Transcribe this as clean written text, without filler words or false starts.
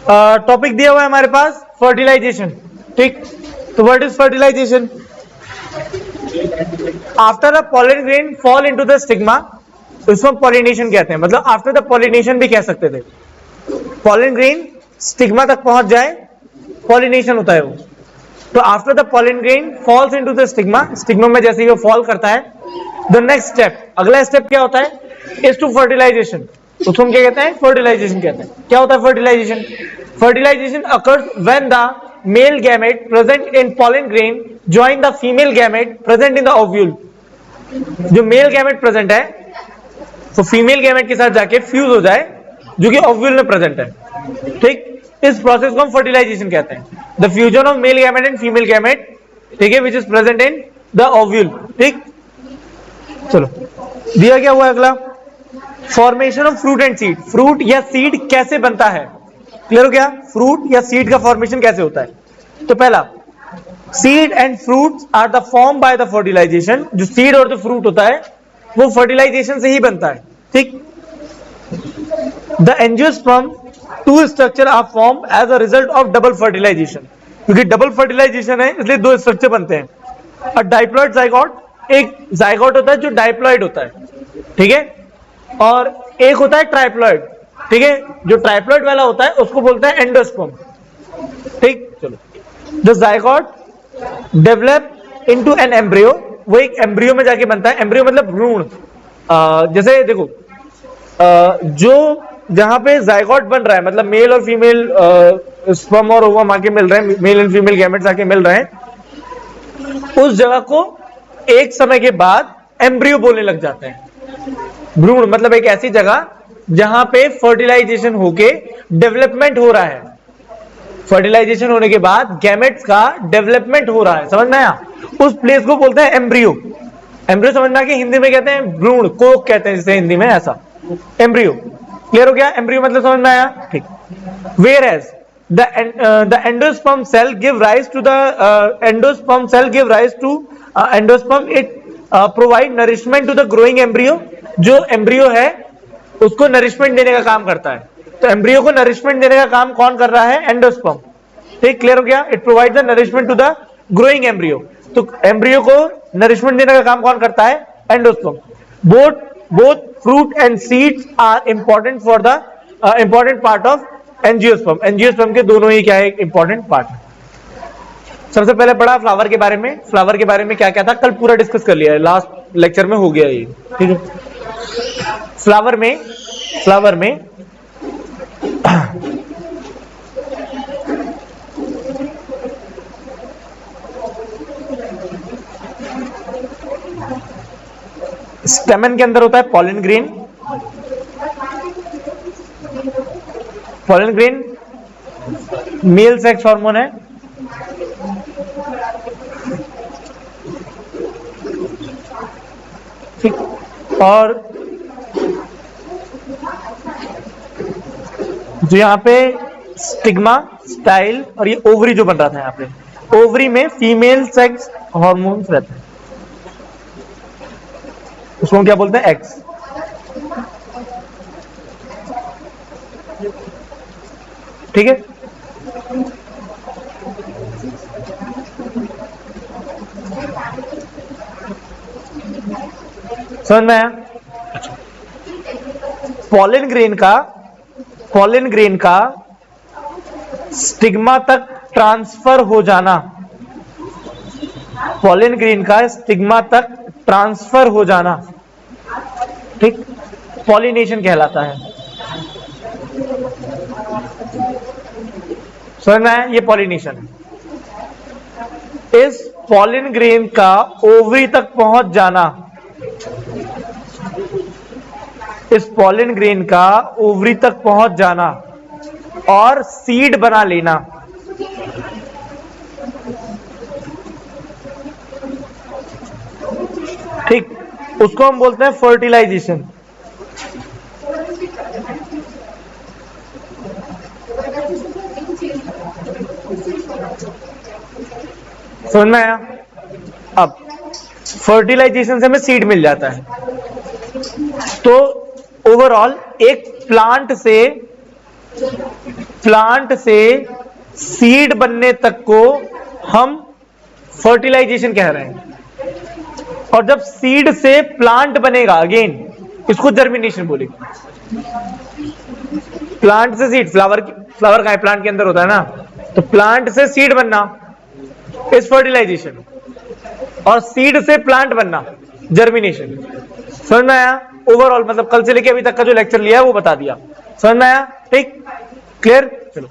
Topic दिया हुआ है हमारे पास फर्टिलाइजेशन, ठीक। तो what is fertilisation? After the pollen grain fall into the stigma, उसको पॉलिनेशन कहते हैं, मतलब आफ्टर द पॉलिनेशन भी कह सकते थे। पॉलन ग्रेन स्टिग्मा तक पहुंच जाए, पॉलिनेशन होता है वो। तो after the pollen grain falls into the stigma, stigma में जैसे ही वो फॉल करता है, द नेक्स्ट स्टेप, अगला स्टेप क्या होता है? Is to fertilisation. उसको हम क्या कहते हैं? फर्टिलाइजेशन कहते हैं। क्या होता है fertilisation? Fertilisation occurs when the male gamete present in pollen grain join the female gamete present in the ovule. जो मेल गैमेट प्रेजेंट है तो फीमेल गैमेट के साथ जाके फ्यूज हो जाए, जो कि ओव्यूल में प्रेजेंट है, ठीक। इस प्रोसेस को हम फर्टिलाइजेशन कहते हैं। The fusion of male gamete and female gamete, ठीक है, which is present in the ovule, ठीक। चलो दिया क्या हुआ अगला? Formation of fruit and seed. Fruit या सीड कैसे बनता है? क्लियर हो गया? फ्रूट या सीड का फॉर्मेशन कैसे होता है? तो पहला, seed and fruits are the form by the fertilisation. जो सीड और जो फ्रूट होता है वो फर्टिलाइजेशन से ही बनता है, ठीक। The angiosperm two structure are form as a result of double fertilization. क्योंकि डबल फर्टिलाइजेशन है इसलिए दो स्ट्रक्चर बनते हैं। अ डाइप्लॉइड जाइगोट, एक जाइगोट होता है जो डाइप्लॉइड होता है, ठीक है, और एक होता है ट्राइप्लॉइड, ठीक है। जो ट्राइप्लॉइड वाला होता है उसको बोलते हैं एंडोस्पर्म, ठीक। चलो, the zygote develop into an embryo, वो एक एम्ब्रियो में जाके बनता है। एम्ब्रियो मतलब भ्रूण। जैसे देखो, जो जहां पे जाइगोट बन रहा है, मतलब मेल और फीमेल स्पर्म और ओवम आके मिल रहे हैं, मेल एंड फीमेल गैमेट्स आके मिल रहे हैं, उस जगह को एक समय के बाद एम्ब्रियो बोलने लग जाते हैं। भ्रूण मतलब एक ऐसी जगह जहां पे फर्टिलाइजेशन होके डेवलपमेंट हो रहा है। फर्टिलाइजेशन होने के बाद गैमेट्स का डेवलपमेंट हो रहा है, समझ में आया? उस प्लेस को बोलते हैं एम्ब्रियो। एम्ब्रियो समझ में आ गया? हिंदी में कहते हैं भ्रूण, कोक कहते हैं जिसे हिंदी में, ऐसा एम्ब्रियो। क्लियर हो गया? एम्ब्रियो मतलब समझ में आया, ठीक। Whereas the endosperm cell give rise to the endosperm cell give rise to endosperm, it provide nourishment to the growing embryo। जो एम्ब्रियो है उसको नरिशमेंट देने का काम करता है। तो एम्ब्रियो को नरिशमेंट देने का काम कौन कर रहा है? एंडोस्पर्म, ठीक। क्लियर हो गया? It provide the nourishment to the growing embryo. तो एम्ब्रियो को नरिशमेंट देने का काम कौन करता है? Endosperm. Both fruit and seeds are important for the important part of angiosperm. Angiosperm के दोनों ही क्या है? एक इंपॉर्टेंट पार्ट है। सबसे पहले पढ़ा फ्लावर के बारे में। फ्लावर के बारे में क्या क्या था कल पूरा डिस्कस कर लिया है, लास्ट लेक्चर में हो गया ये, ठीक है। फ्लावर में स्टेमन के अंदर होता है pollen grain. Pollen grain male sex hormone है, ठीक। और जो यहाँ पे स्टिग्मा, स्टाइल और ये ओवरी जो बन रहा था, यहाँ पे ओवरी में फीमेल सेक्स हार्मोन्स रहते हैं, उसको क्या बोलते हैं? एक्स, ठीक है। समझ में आया? पॉलन ग्रेन का स्टिग्मा तक ट्रांसफर हो जाना, पॉलन ग्रेन का स्टिग्मा तक ट्रांसफर हो जाना, ठीक, पॉलिनेशन कहलाता है। समझ में आया? ये पॉलिनेशन है। इस पॉलन ग्रेन का ओवरी तक पहुंच जाना, इस पॉलन ग्रेन का ओवरी तक पहुंच जाना और सीड बना लेना, ठीक, उसको हम बोलते हैं फर्टिलाइजेशन। समझ में आया? अब फर्टिलाइजेशन से हमें सीड मिल जाता है। तो ओवरऑल एक प्लांट से प्लांट से सीड बनने तक को हम फर्टिलाइजेशन कह रहे हैं, और जब सीड से प्लांट बनेगा अगेन इसको जर्मिनेशन बोलेंगे। प्लांट से सीड, फ्लावर कहां है? प्लांट के अंदर होता है ना, तो प्लांट से सीड बनना इस फर्टिलाइजेशन, और सीड से प्लांट बनना जर्मिनेशन। समझ में आया? ओवरऑल मतलब कल से लेके अभी तक का जो लेक्चर लिया है वो बता दिया। समझ में आया? ठीक, क्लियर? चलो